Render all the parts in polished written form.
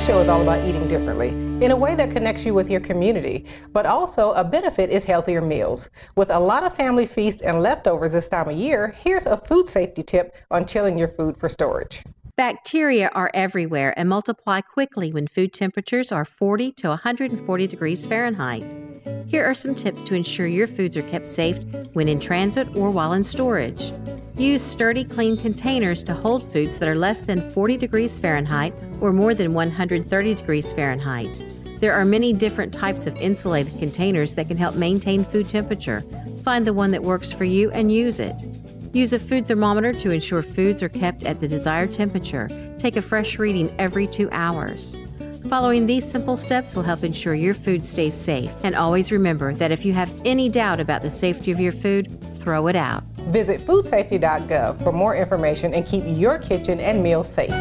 This show is all about eating differently in a way that connects you with your community, but also a benefit is healthier meals. With a lot of family feasts and leftovers this time of year, here's a food safety tip on chilling your food for storage. Bacteria are everywhere and multiply quickly when food temperatures are 40 to 140 degrees Fahrenheit. Here are some tips to ensure your foods are kept safe when in transit or while in storage. Use sturdy, clean containers to hold foods that are less than 40 degrees Fahrenheit or more than 130 degrees Fahrenheit. There are many different types of insulated containers that can help maintain food temperature. Find the one that works for you and use it. Use a food thermometer to ensure foods are kept at the desired temperature. Take a fresh reading every 2 hours. Following these simple steps will help ensure your food stays safe. And always remember that if you have any doubt about the safety of your food, throw it out. Visit foodsafety.gov for more information and keep your kitchen and meals safe.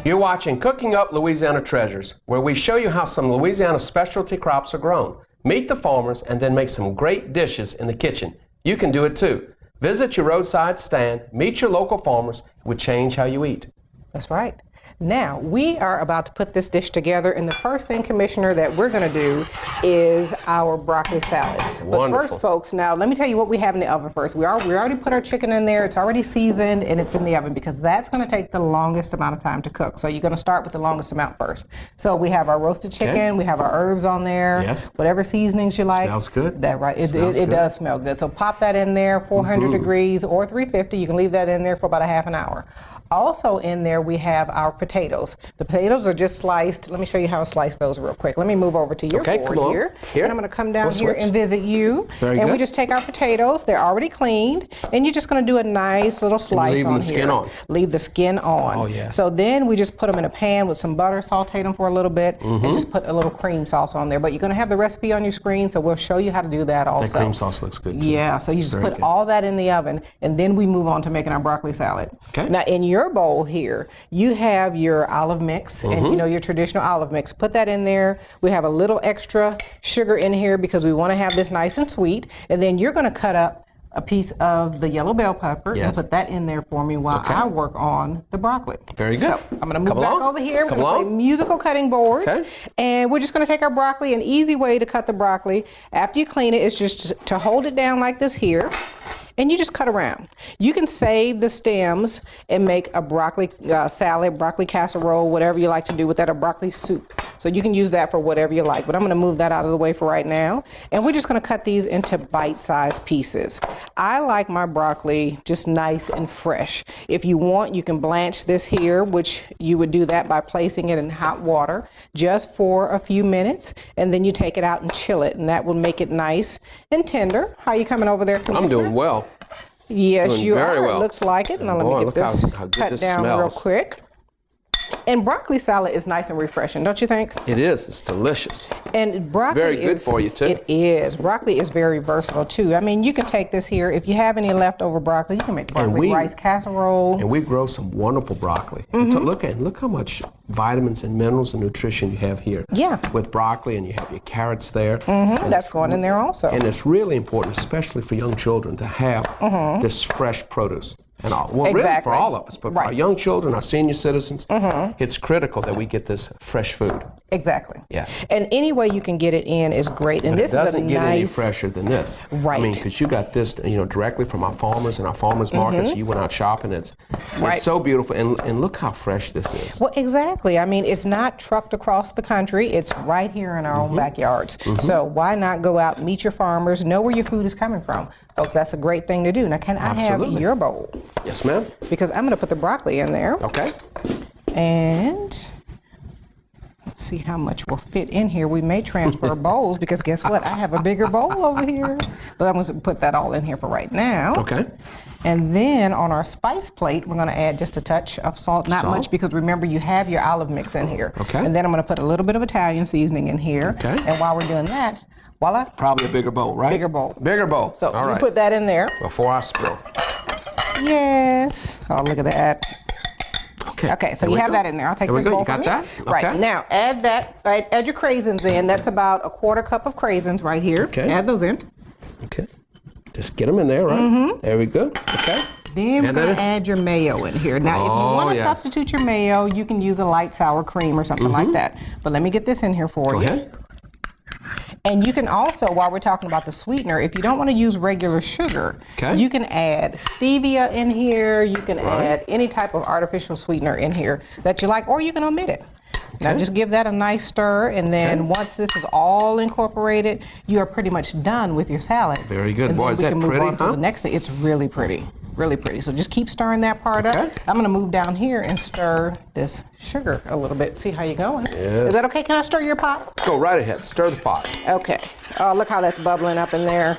You're watching Cooking Up Louisiana Treasures, where we show you how some Louisiana specialty crops are grown. Meet the farmers and then make some great dishes in the kitchen. You can do it too. Visit your roadside stand, meet your local farmers. It would change how you eat. That's right. Now, we are about to put this dish together, and the first thing, Commissioner, that we're going to do is our broccoli salad. But first, folks, now, let me tell you what we have in the oven first. We already put our chicken in there. It's already seasoned, and it's in the oven because that's going to take the longest amount of time to cook. So you're going to start with the longest amount first. So we have our roasted chicken. We have our herbs on there. Yes. Whatever seasonings you like. Smells good. That right. It does smell good. So pop that in there, 400 degrees or 350. You can leave that in there for about a half an hour. Also in there, we have our potatoes. The potatoes are just sliced. Let me show you how to slice those real quick. Let me move over to your board here. And I'm going to come down here and visit you. Very good. We just take our potatoes. They're already cleaned. And you're just going to do a nice little slice on here. Leave the skin on. Leave the skin on. Oh, yeah. So then we just put them in a pan with some butter, saute them for a little bit, and just put a little cream sauce on there. But you're going to have the recipe on your screen, so we'll show you how to do that also. That cream sauce looks good, too. Yeah, so you just put all that in the oven, and then we move on to making our broccoli salad. Okay. Now, in your bowl here, you have your olive mix and you know your traditional olive mix. Put that in there. We have a little extra sugar in here because we want to have this nice and sweet. And then you're going to cut up a piece of the yellow bell pepper and put that in there for me while I work on the broccoli. Very good. So I'm going to move back over here. We're going to play musical cutting boards. And we're just going to take our broccoli. An easy way to cut the broccoli after you clean it is just to hold it down like this here. And you just cut around. You can save the stems and make a broccoli salad, broccoli casserole, whatever you like to do with that, or broccoli soup. So you can use that for whatever you like. But I'm going to move that out of the way for right now. And we're just going to cut these into bite-sized pieces. I like my broccoli just nice and fresh. If you want, you can blanch this here, which you would do that by placing it in hot water just for a few minutes. And then you take it out and chill it. And that will make it nice and tender. How are you coming over there, Commissioner? I'm doing well. Yes, you are. Well. It looks like it. Now let me get this cut down real quick. And broccoli salad is nice and refreshing, don't you think? It is. It's delicious. And broccoli it's very good for you, too. It is. Broccoli is very versatile, too. I mean, you can take this here. If you have any leftover broccoli, you can make broccoli rice casserole. And we grow some wonderful broccoli. Look how much vitamins and minerals and nutrition you have here. Yeah. With broccoli, and you have your carrots there. That's going in there also. And it's really important, especially for young children, to have this fresh produce. And really for all of us, but for our young children, our senior citizens, it's critical that we get this fresh food. Exactly. Yes. And any way you can get it in is great. And but this it doesn't is get any fresher than this. Right. I mean, because you got this, directly from our farmers and our farmers markets. You went out shopping. It's so beautiful, and look how fresh this is. Well, exactly. I mean, it's not trucked across the country. It's right here in our own backyards. So why not go out, meet your farmers, know where your food is coming from, folks? That's a great thing to do. Now, can I have your bowl? Yes, ma'am. Because I'm going to put the broccoli in there. Okay. And let's see how much will fit in here. We may transfer bowls because guess what? I have a bigger bowl over here. But I'm going to put that all in here for right now. Okay. And then on our spice plate, we're going to add just a touch of salt. Not much because remember you have your olive mix in here. Okay. And then I'm going to put a little bit of Italian seasoning in here. Okay. And while we're doing that, voila. Probably a bigger bowl, right? Bigger bowl. Bigger bowl. So you put that in there. Before I spill. Yes. Oh, look at that. Okay, so you have that in there. I'll take this bowl from you. That? Right, now add that, add your craisins in. That's about a quarter cup of craisins right here. Okay. Add those in. Okay. Just get them in there, right? There we go. Okay. Then we're going to add your mayo in here. Now, if you want to substitute your mayo, you can use a light sour cream or something like that. But let me get this in here for you. Go ahead. And you can also, while we're talking about the sweetener, if you don't want to use regular sugar, you can add stevia in here. You can add any type of artificial sweetener in here that you like, or you can omit it. Now just give that a nice stir, and then once this is all incorporated, you are pretty much done with your salad. Very good. Boy, is that pretty, we can move on to the next thing. It's really pretty. Really pretty. So just keep stirring that part up. I'm going to move down here and stir this sugar a little bit. See how you're going. Yes. Is that okay? Can I stir your pot? Go right ahead. Stir the pot. Okay. Oh, look how that's bubbling up in there.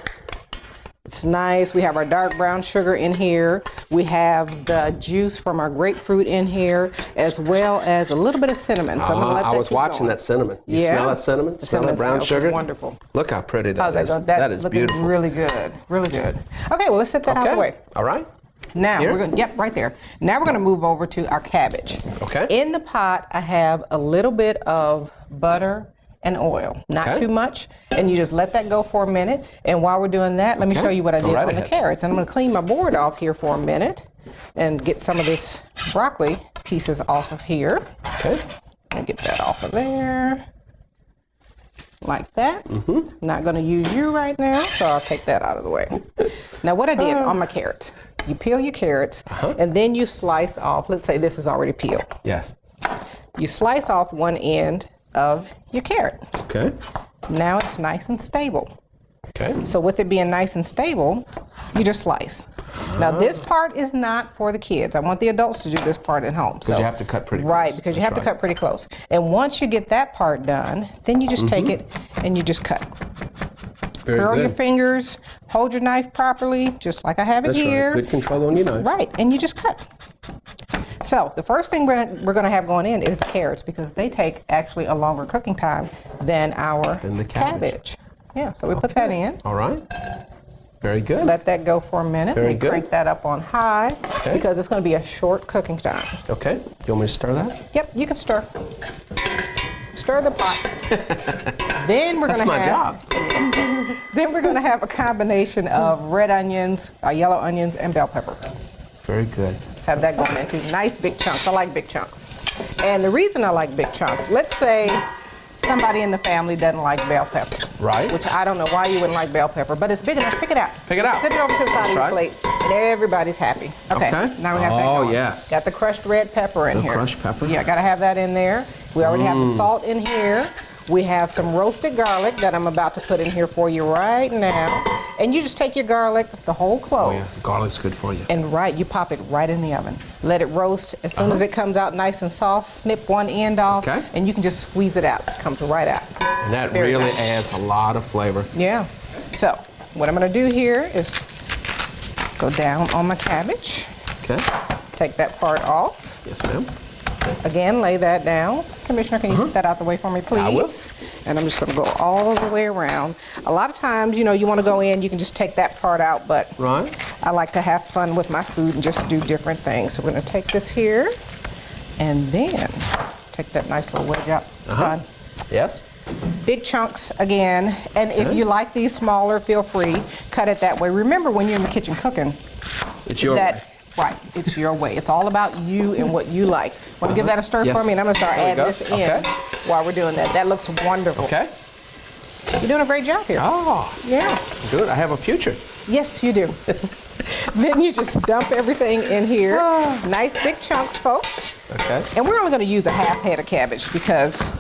It's nice. We have our dark brown sugar in here. We have the juice from our grapefruit in here, as well as a little bit of cinnamon. So I'm gonna let that I was watching that cinnamon. You smell that cinnamon? Smell that brown sugar? Wonderful. Look how pretty that is. That is looking beautiful. Really good. Really good. Okay, well, let's set that out of the way. All right. Now we're going. Yep, right there. Now we're going to move over to our cabbage. Okay. In the pot, I have a little bit of butter and oil, not too much, and you just let that go for a minute. And while we're doing that, let me show you what I did on the carrots. And I'm going to clean my board off here for a minute and get some of this broccoli pieces off of here. Okay. And get that off of there. Like that. Not going to use you right now, so I'll take that out of the way. Now what I did on my carrots, you peel your carrots, and then you slice off, let's say this is already peeled. Yes. You slice off one end of your carrot. Okay. Now it's nice and stable. Okay. So with it being nice and stable, you just slice. Now this part is not for the kids. I want the adults to do this part at home. Because you have to cut pretty close. Right, because you have to cut pretty close. And once you get that part done, then you just take it and you just cut. Curl your fingers, hold your knife properly, just like I have it here. Right. Good control on your knife. Right, and you just cut. So the first thing we're going to have going in is the carrots, because they take actually a longer cooking time than the cabbage. Yeah, so we put that in. All right. Very good. Let that go for a minute. Very good. Crank that up on high because it's going to be a short cooking time. Okay. You want me to stir that? Yep, you can stir. Stir the pot. Then we're going to have... That's my job. Then we're going to have a combination of red onions, yellow onions, and bell pepper. Very good. Have that going into nice big chunks. I like big chunks. And the reason I like big chunks, let's say somebody in the family doesn't like bell pepper. Right. Which I don't know why you wouldn't like bell pepper, but it's big enough. Pick it out. Pick it out. Sit it over to the side of your plate, and everybody's happy. Okay. Now we got that going. Yes. Got the crushed red pepper in here. Crushed pepper. Yeah, got to have that in there. We already have the salt in here. We have some roasted garlic that I'm about to put in here for you right now. And you just take your garlic, the whole clove. Oh yeah, garlic's good for you. And you pop it right in the oven. Let it roast. As soon as it comes out nice and soft, snip one end off, and you can just squeeze it out. It comes right out. And that really adds a lot of flavor. Yeah. So what I'm going to do here is go down on my cabbage. Okay. Take that part off. Yes, ma'am. Again, lay that down. Commissioner, can you set that out the way for me, please? I will. And I'm just going to go all the way around. A lot of times, you know, you want to go in, you can just take that part out, but I like to have fun with my food and just do different things. So we're going to take this here, and then take that nice little wedge out. Done. Yes. Big chunks again, and if you like these smaller, feel free, cut it that way. Remember, when you're in the kitchen cooking, it's your way. Right, it's your way. It's all about you and what you like. Want to give that a stir for me? And I'm going to start adding this in while we're doing that. That looks wonderful. Okay. You're doing a great job here. Oh. Yeah. Good. I have a future. Yes, you do. Then you just dump everything in here. Nice big chunks, folks. Okay. And we're only going to use a half head of cabbage because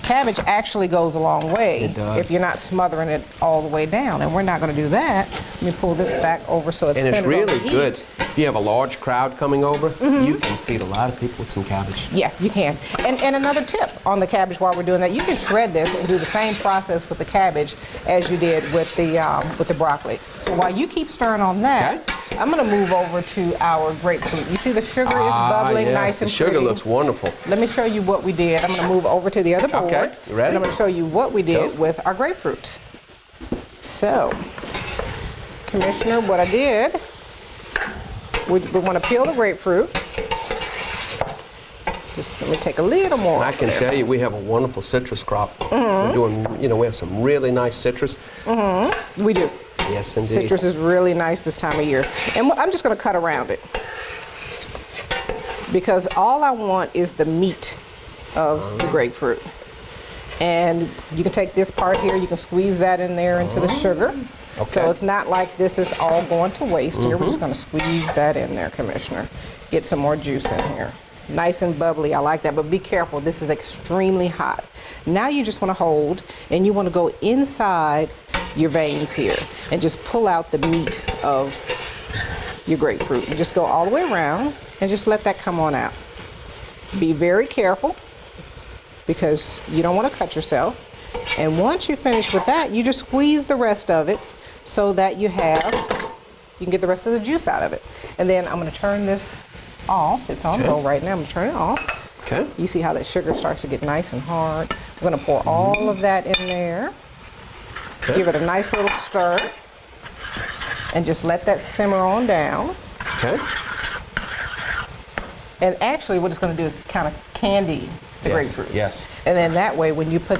cabbage actually goes a long way if you're not smothering it all the way down, and we're not going to do that. Let me pull this back over so it's centered. And it's really good. Heat. If you have a large crowd coming over, you can feed a lot of people with some cabbage. Yeah, you can. And another tip on the cabbage while we're doing that, you can shred this and do the same process with the cabbage as you did with the broccoli. So while you keep stirring on that, I'm going to move over to our grapefruit. You see the sugar is bubbling nice and the sugar pretty. looks wonderful. Let me show you what we did. I'm going to move over to the other board. Okay, you ready? And I'm going to show you what we did with our grapefruit. So, Commissioner, what I did, we want to peel the grapefruit. Just let me take a little more. I can tell you, we have a wonderful citrus crop. We're doing, we have some really nice citrus. We do. Yes, indeed. Citrus is really nice this time of year. And I'm just going to cut around it, because all I want is the meat of the grapefruit. And you can take this part here, you can squeeze that in there into the sugar. Okay. So it's not like this is all going to waste here. We're just going to squeeze that in there, Commissioner. Get some more juice in here. Nice and bubbly, I like that, but be careful, this is extremely hot. Now you just want to hold, and you want to go inside your veins here and just pull out the meat of your grapefruit. You just go all the way around and just let that come on out. Be very careful, because you don't want to cut yourself. And once you finish with that, you just squeeze the rest of it so that you can get the rest of the juice out of it. And then I'm going to turn this off. It's on low right now. I'm going to turn it off. Okay. You see how that sugar starts to get nice and hard. I'm going to pour all of that in there. Okay. Give it a nice little stir. And just let that simmer on down. Okay. And actually what it's going to do is kind of candy the grapefruit. Yes. And then that way, when you pour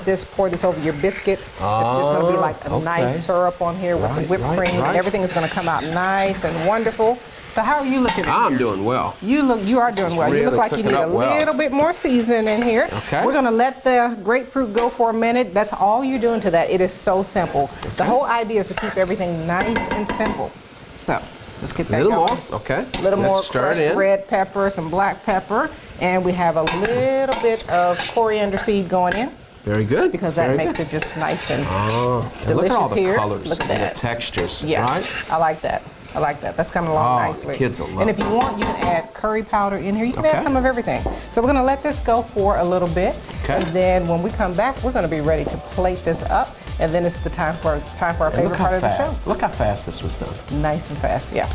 this over your biscuits, it's just going to be like a nice syrup on here with the whipped cream. And everything is going to come out nice and wonderful. So how are you looking? I'm doing well. You are doing well. You look like you need a little bit more seasoning in here. Okay. We're going to let the grapefruit go for a minute. That's all you're doing to that. It is so simple. Okay. The whole idea is to keep everything nice and simple. So let's get that going. A little more. Okay. A little more crushed red pepper, some black pepper. And we have a little bit of coriander seed going in. Very good. Because that makes it just nice and delicious here. Look at all the colors and the textures, right? I like that. I like that. That's coming along nicely. Kids will love And if you want, you can add curry powder in here. You can add some of everything. So we're going to let this go for a little bit. Okay. And then when we come back, we're going to be ready to plate this up. And then it's the time for our favorite part of the show. Look how fast this was done. Nice and fast, yeah.